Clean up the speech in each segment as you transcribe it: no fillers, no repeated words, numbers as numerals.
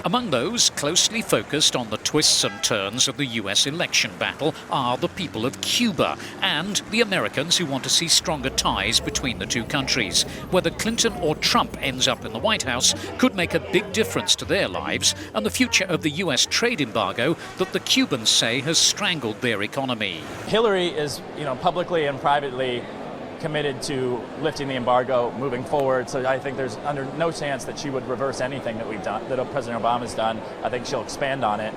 Among those closely focused on the twists and turns of the US election battle are the people of Cuba and the Americans who want to see stronger ties between the two countries. Whether Clinton or Trump ends up in the White House could make a big difference to their lives and the future of the US trade embargo that the Cubans say has strangled their economy. Hillary is, publicly and privately committed to lifting the embargo moving forward, so I think there's under no chance that she would reverse anything that we've done, that President Obama's done. I think she'll expand on it.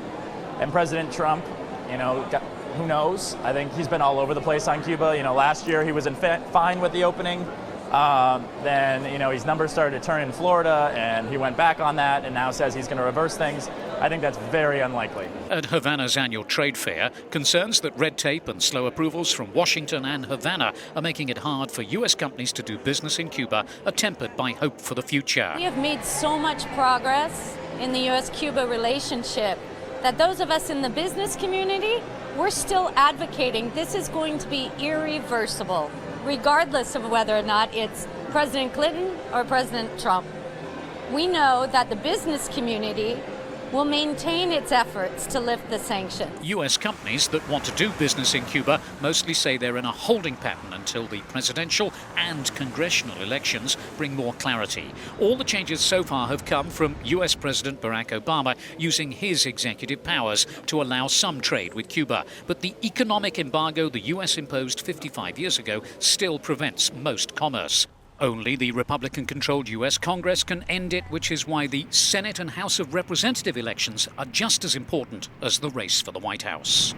And President Trump, who knows? I think he's been all over the place on Cuba. Last year he was fine with the opening. Then, his numbers started to turn in Florida, and he went back on that and now says he's going to reverse things. I think that's very unlikely. At Havana's annual trade fair, concerns that red tape and slow approvals from Washington and Havana are making it hard for U.S. companies to do business in Cuba are tempered by hope for the future. We have made so much progress in the US-Cuba relationship that those of us in the business community, we're still advocating this is going to be irreversible, regardless of whether or not it's President Clinton or President Trump. We know that the business community will maintain its efforts to lift the sanctions. U.S. companies that want to do business in Cuba mostly say they're in a holding pattern until the presidential and congressional elections bring more clarity. All the changes so far have come from U.S. President Barack Obama using his executive powers to allow some trade with Cuba. But the economic embargo the U.S. imposed 55 years ago still prevents most commerce. Only the Republican-controlled U.S. Congress can end it, which is why the Senate and House of Representative elections are just as important as the race for the White House.